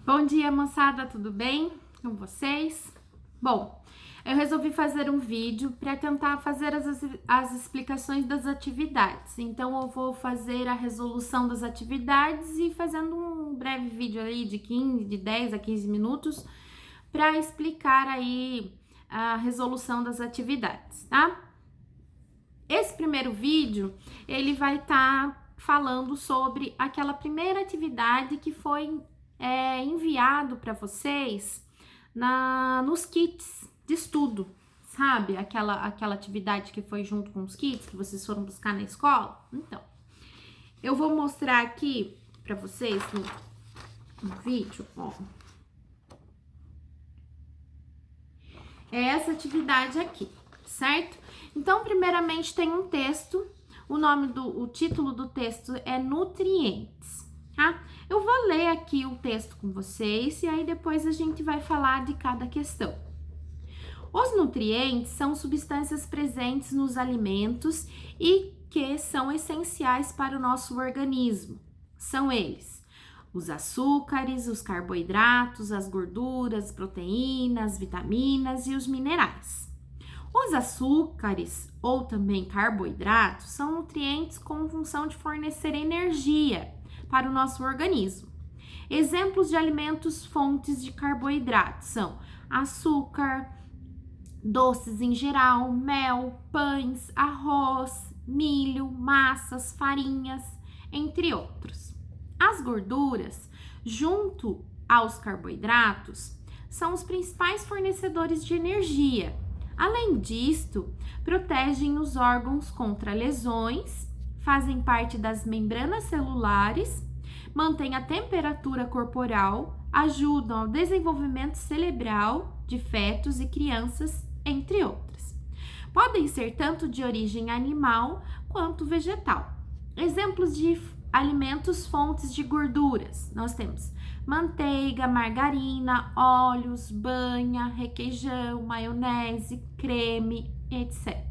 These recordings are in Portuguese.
Bom dia, moçada, tudo bem com vocês? Bom, eu resolvi fazer um vídeo para tentar fazer as explicações das atividades. Então, eu vou fazer a resolução das atividades e fazendo um breve vídeo aí de 10 a 15 minutos para explicar aí a resolução das atividades, tá? Esse primeiro vídeo, ele vai estar falando sobre aquela primeira atividade que foi enviado para vocês nos kits de estudo, sabe? Aquela atividade que foi junto com os kits que vocês foram buscar na escola. Então, eu vou mostrar aqui para vocês no vídeo, ó. É essa atividade aqui, certo? Então, primeiramente tem um texto, o título do texto é nutrientes, tá? Eu vou ler aqui o texto com vocês e aí depois a gente vai falar de cada questão. Os nutrientes são substâncias presentes nos alimentos e que são essenciais para o nosso organismo. São eles: os açúcares, os carboidratos, as gorduras, proteínas, vitaminas e os minerais. Os açúcares, ou também carboidratos, são nutrientes com função de fornecer energia para o nosso organismo. Exemplos de alimentos fontes de carboidratos são açúcar, doces em geral, mel, pães, arroz, milho, massas, farinhas, entre outros. As gorduras, junto aos carboidratos, são os principais fornecedores de energia. Além disto, protegem os órgãos contra lesões, fazem parte das membranas celulares, mantêm a temperatura corporal, ajudam ao desenvolvimento cerebral de fetos e crianças, entre outras. Podem ser tanto de origem animal quanto vegetal. Exemplos de alimentos fontes de gorduras: nós temos manteiga, margarina, óleos, banha, requeijão, maionese, creme, etc.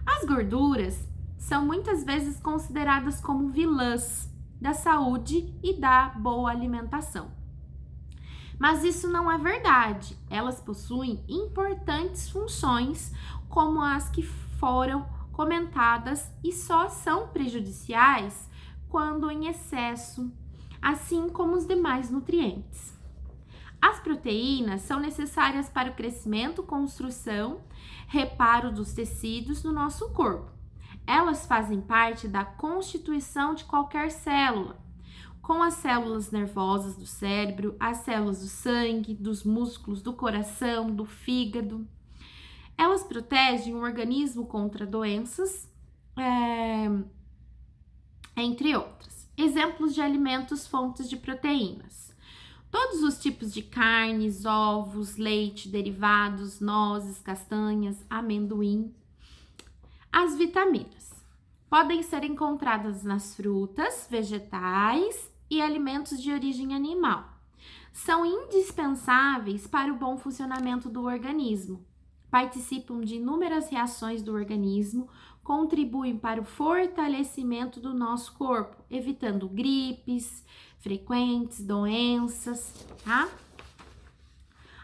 As gorduras são muitas vezes consideradas como vilãs da saúde e da boa alimentação. Mas isso não é verdade. Elas possuem importantes funções, como as que foram comentadas, e só são prejudiciais quando em excesso, assim como os demais nutrientes. As proteínas são necessárias para o crescimento, construção, reparo dos tecidos do nosso corpo. Elas fazem parte da constituição de qualquer célula, com as células nervosas do cérebro, as células do sangue, dos músculos, do coração, do fígado. Elas protegem o organismo contra doenças, entre outras. Exemplos de alimentos fontes de proteínas: todos os tipos de carnes, ovos, leite, derivados, nozes, castanhas, amendoim. As vitaminas podem ser encontradas nas frutas, vegetais e alimentos de origem animal. São indispensáveis para o bom funcionamento do organismo. Participam de inúmeras reações do organismo, contribuem para o fortalecimento do nosso corpo, evitando gripes frequentes, doenças, tá?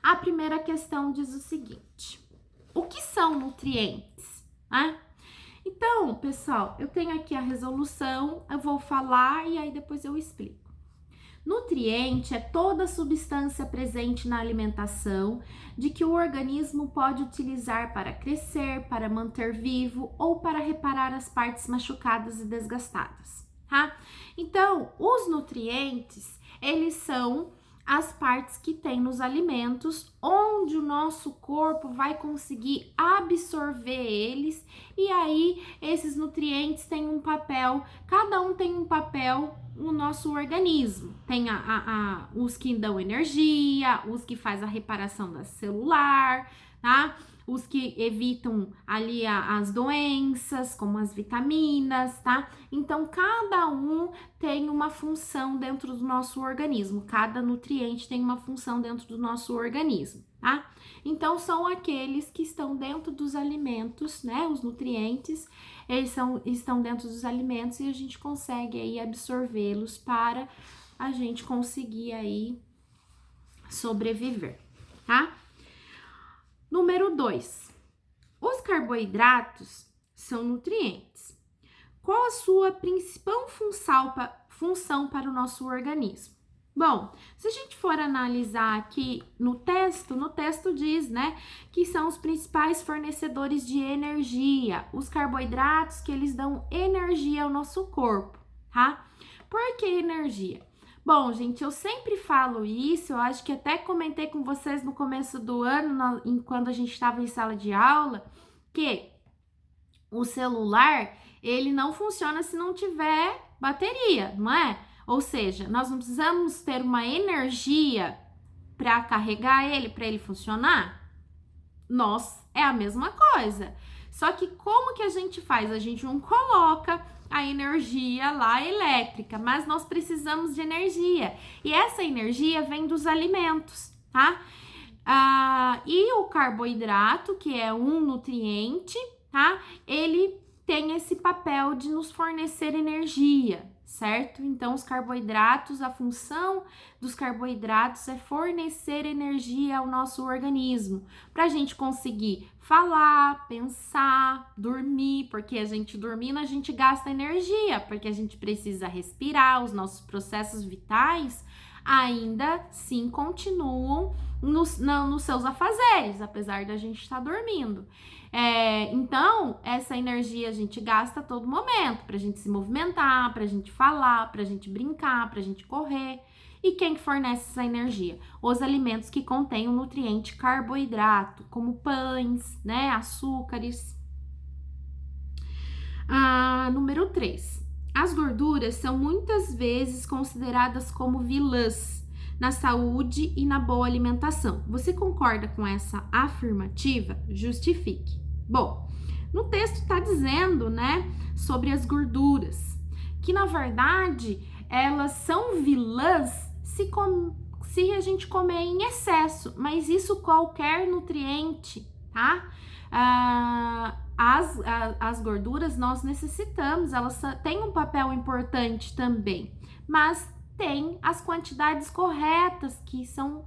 A primeira questão diz o seguinte: o que são nutrientes? Então, pessoal, eu tenho aqui a resolução, eu vou falar e aí depois eu explico. Nutriente é toda substância presente na alimentação de que o organismo pode utilizar para crescer, para manter vivo ou para reparar as partes machucadas e desgastadas, tá? Então, os nutrientes, eles são as partes que tem nos alimentos, onde o nosso corpo vai conseguir absorver eles, e aí esses nutrientes têm um papel, cada um tem um papel no nosso organismo. Tem os que dão energia, os que faz a reparação da celular, tá? Os que evitam ali as doenças, como as vitaminas, tá? Então, cada um tem uma função dentro do nosso organismo. Cada nutriente tem uma função dentro do nosso organismo, tá? Então, são aqueles que estão dentro dos alimentos, né? Os nutrientes, eles estão dentro dos alimentos e a gente consegue aí absorvê-los para a gente conseguir aí sobreviver, tá? Número 2. Os carboidratos são nutrientes. Qual a sua principal função para o nosso organismo? Bom, se a gente for analisar aqui no texto diz, né, que são os principais fornecedores de energia, os carboidratos que eles dão energia ao nosso corpo, tá? Por que energia? Bom, gente, eu sempre falo isso, eu acho que até comentei com vocês no começo do ano, quando a gente estava em sala de aula, que o celular, ele não funciona se não tiver bateria, não é? Ou seja, nós não precisamos ter uma energia para carregar ele, para ele funcionar? É a mesma coisa. Só que como que a gente faz? A gente não coloca a energia lá elétrica, mas nós precisamos de energia. E essa energia vem dos alimentos, tá? E o carboidrato, que é um nutriente, tá? Ele tem esse papel de nos fornecer energia, certo? Então, os carboidratos, a função dos carboidratos é fornecer energia ao nosso organismo, para a gente conseguir falar, pensar, dormir, porque a gente dormindo, a gente gasta energia, porque a gente precisa respirar, os nossos processos vitais ainda sim continuam nos seus afazeres, apesar da gente estar dormindo. Então, essa energia a gente gasta a todo momento, pra gente se movimentar, pra gente falar, pra gente brincar, pra gente correr. E quem fornece essa energia? Os alimentos que contêm o nutriente carboidrato, como pães, né, açúcares. Número 3. As gorduras são muitas vezes consideradas como vilãs na saúde e na boa alimentação. Você concorda com essa afirmativa? Justifique. Bom, no texto está dizendo, né, sobre as gorduras, que na verdade elas são vilãs se a gente comer em excesso, mas isso qualquer nutriente, tá? As gorduras nós necessitamos, elas têm um papel importante também, mas tem as quantidades corretas que são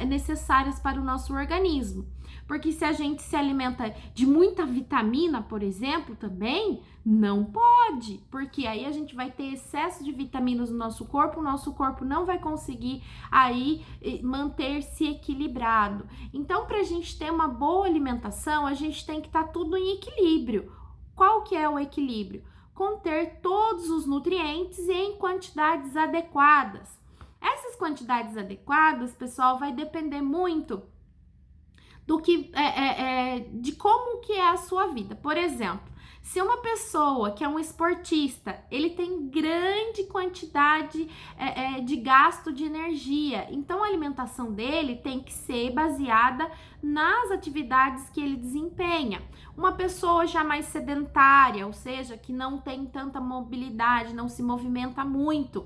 necessárias para o nosso organismo. Porque se a gente se alimenta de muita vitamina, por exemplo, também, não pode. Porque aí a gente vai ter excesso de vitaminas no nosso corpo, o nosso corpo não vai conseguir aí manter-se equilibrado. Então, para a gente ter uma boa alimentação, a gente tem que estar tudo em equilíbrio. Qual que é o equilíbrio? Conter todos os nutrientes em quantidades adequadas. Essas quantidades adequadas, pessoal, vai depender muito do que de como que é a sua vida. Por exemplo, se uma pessoa que é um esportista, ele tem grande quantidade de gasto de energia, então a alimentação dele tem que ser baseada nas atividades que ele desempenha. Uma pessoa já mais sedentária, ou seja, que não tem tanta mobilidade, não se movimenta muito,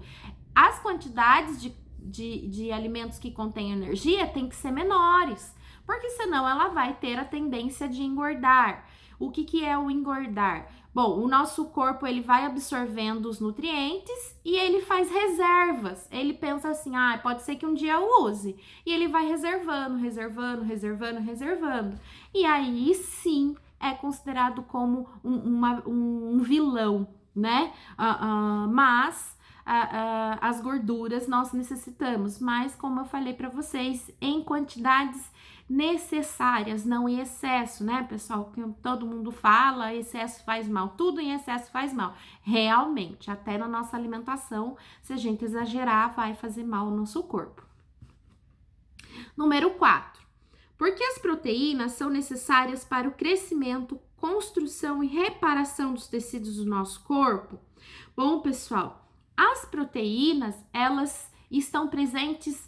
as quantidades de alimentos que contêm energia tem que ser menores, porque senão ela vai ter a tendência de engordar. O que é o engordar? Bom, o nosso corpo ele vai absorvendo os nutrientes e ele faz reservas. Ele pensa assim, pode ser que um dia eu use. E ele vai reservando. E aí sim é considerado como um vilão, né? Mas as gorduras nós necessitamos, mas como eu falei para vocês, em quantidades necessárias, não em excesso, né, pessoal? Que todo mundo fala, excesso faz mal, tudo em excesso faz mal. Realmente, até na nossa alimentação, se a gente exagerar, vai fazer mal ao nosso corpo. Número 4. Por que as proteínas são necessárias para o crescimento, construção e reparação dos tecidos do nosso corpo? Bom, pessoal, as proteínas, elas estão presentes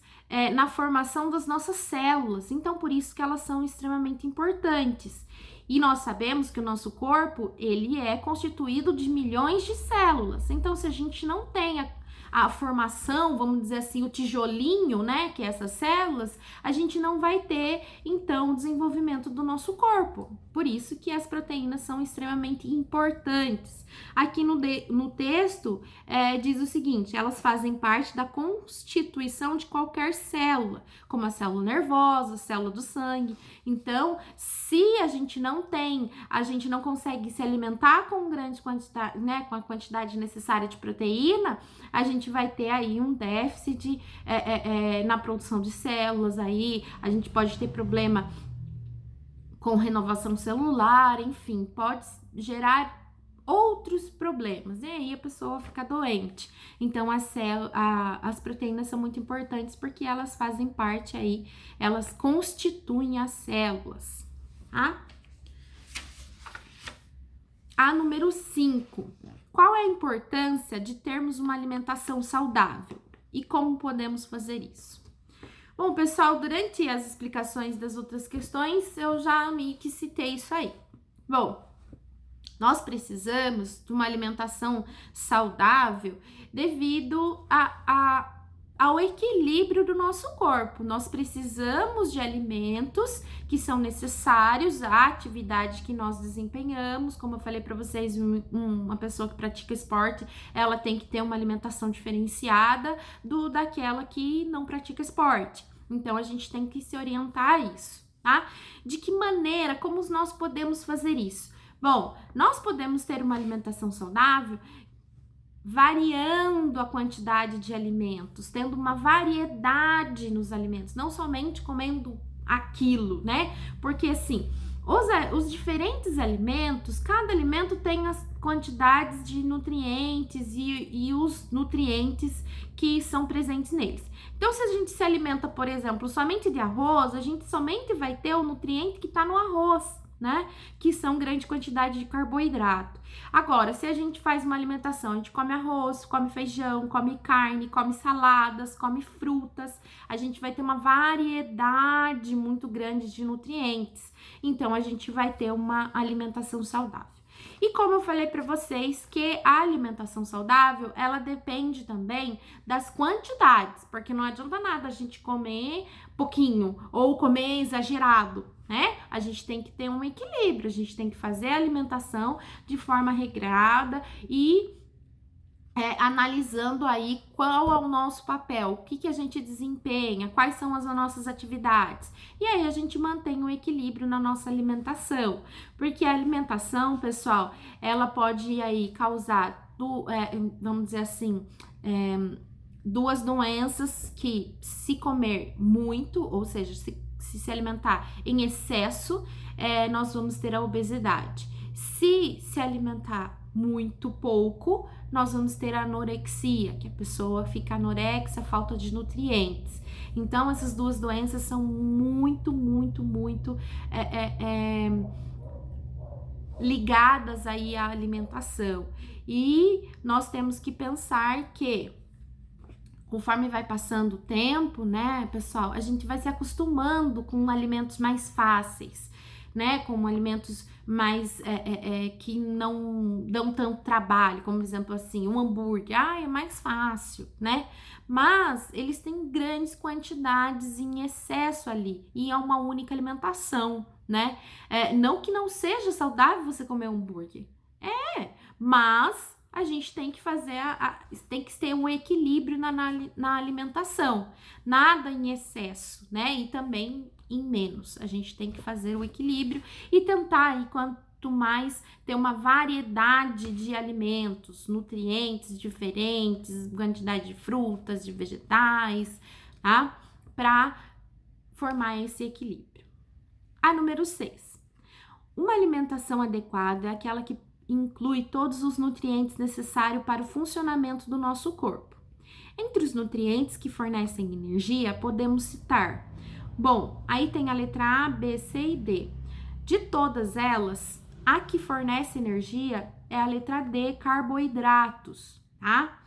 na formação das nossas células, então por isso que elas são extremamente importantes. E nós sabemos que o nosso corpo, ele é constituído de milhões de células, então se a gente não tem a formação, vamos dizer assim, o tijolinho, né, que é essas células, a gente não vai ter, então, o desenvolvimento do nosso corpo. Por isso que as proteínas são extremamente importantes. Aqui no texto, diz o seguinte, elas fazem parte da constituição de qualquer célula, como a célula nervosa, a célula do sangue. Então, se a gente não consegue se alimentar com grande quantidade, né, com a quantidade necessária de proteína, a gente vai ter aí um déficit na produção de células, aí a gente pode ter problema com renovação celular, enfim, pode gerar outros problemas, e aí a pessoa fica doente. Então, as proteínas são muito importantes porque elas fazem parte aí, elas constituem as células, tá? A número 5. Qual é a importância de termos uma alimentação saudável? E como podemos fazer isso? Bom, pessoal, durante as explicações das outras questões, eu já meio que citei isso aí. Bom, nós precisamos de uma alimentação saudável devido ao equilíbrio do nosso corpo. Nós precisamos de alimentos que são necessários à atividade que nós desempenhamos. Como eu falei para vocês, uma pessoa que pratica esporte, ela tem que ter uma alimentação diferenciada daquela que não pratica esporte. Então, a gente tem que se orientar a isso, tá? De que maneira, como nós podemos fazer isso? Bom, nós podemos ter uma alimentação saudável variando a quantidade de alimentos, tendo uma variedade nos alimentos, não somente comendo aquilo, né? Porque assim, os diferentes alimentos, cada alimento tem as quantidades de nutrientes e os nutrientes que são presentes neles. Então, se a gente se alimenta, por exemplo, somente de arroz, a gente somente vai ter o nutriente que está no arroz, né? Que são grande quantidade de carboidrato. Agora, se a gente faz uma alimentação, a gente come arroz, come feijão, come carne, come saladas, come frutas, a gente vai ter uma variedade muito grande de nutrientes. Então, a gente vai ter uma alimentação saudável. E como eu falei para vocês que a alimentação saudável, ela depende também das quantidades, porque não adianta nada a gente comer pouquinho ou comer exagerado, né? A gente tem que ter um equilíbrio, a gente tem que fazer a alimentação de forma regrada e analisando aí qual é o nosso papel, o que a gente desempenha, quais são as nossas atividades. E aí a gente mantém o equilíbrio na nossa alimentação, porque a alimentação, pessoal, ela pode aí causar, vamos dizer assim, duas doenças que se comer muito, ou seja, se alimentar em excesso, nós vamos ter a obesidade. Se alimentar muito pouco, nós vamos ter a anorexia, que a pessoa fica anorexa, falta de nutrientes. Então, essas duas doenças são muito ligadas aí à alimentação. E nós temos que pensar que conforme vai passando o tempo, né, pessoal, a gente vai se acostumando com alimentos mais fáceis, né, como alimentos mais que não dão tanto trabalho, como por exemplo assim, um hambúrguer, é mais fácil, né, mas eles têm grandes quantidades em excesso ali, e é uma única alimentação, né, não que não seja saudável você comer um hambúrguer, mas a gente tem que fazer, tem que ter um equilíbrio na alimentação, nada em excesso, né, e também em menos, a gente tem que fazer o equilíbrio e tentar, e quanto mais ter uma variedade de alimentos, nutrientes diferentes, quantidade de frutas, de vegetais, tá, para formar esse equilíbrio. A número 6, uma alimentação adequada é aquela que inclui todos os nutrientes necessários para o funcionamento do nosso corpo. Entre os nutrientes que fornecem energia, podemos citar, bom, aí tem a letra A, B, C e D. De todas elas, a que fornece energia é a letra D, carboidratos, tá?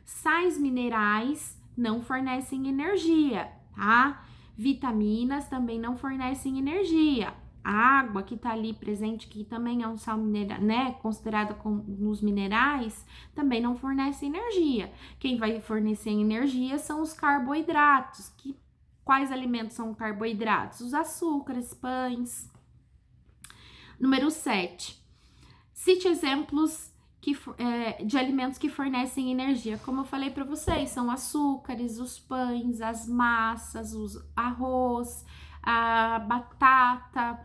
Sais minerais não fornecem energia, tá? Vitaminas também não fornecem energia. A água que tá ali presente, que também é um sal mineral, né, considerada nos minerais, também não fornece energia. Quem vai fornecer energia são os carboidratos. Quais alimentos são carboidratos? Os açúcares, pães. Número 7. Cite exemplos de alimentos que fornecem energia. Como eu falei para vocês, são açúcares, os pães, as massas, os arroz, a batata,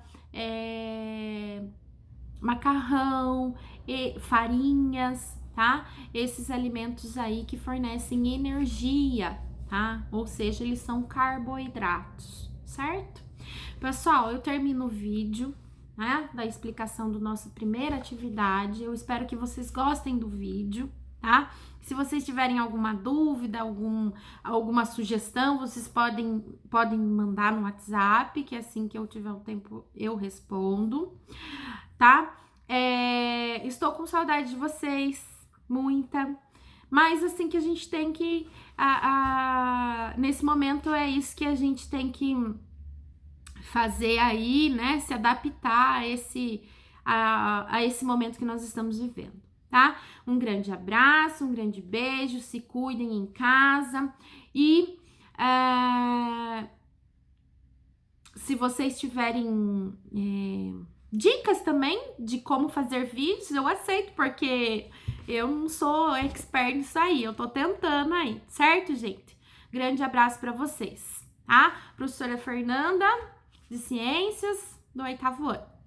macarrão, farinhas, tá? Esses alimentos aí que fornecem energia, tá? Ou seja, eles são carboidratos, certo? Pessoal, eu termino o vídeo, né, da explicação do nossa primeira atividade. Eu espero que vocês gostem do vídeo, tá? Se vocês tiverem alguma dúvida, alguma sugestão, vocês podem mandar no WhatsApp, que assim que eu tiver um tempo eu respondo, tá? Estou com saudade de vocês, muita. Mas assim que a gente tem que... nesse momento é isso que a gente tem que fazer aí, né? Se adaptar a esse momento que nós estamos vivendo, tá? Um grande abraço, um grande beijo, se cuidem em casa e se vocês tiverem dicas também de como fazer vídeos, eu aceito, porque eu não sou expert nisso aí, eu tô tentando aí, certo, gente? Grande abraço para vocês, tá? Professora Fernanda, de Ciências, do 8º ano.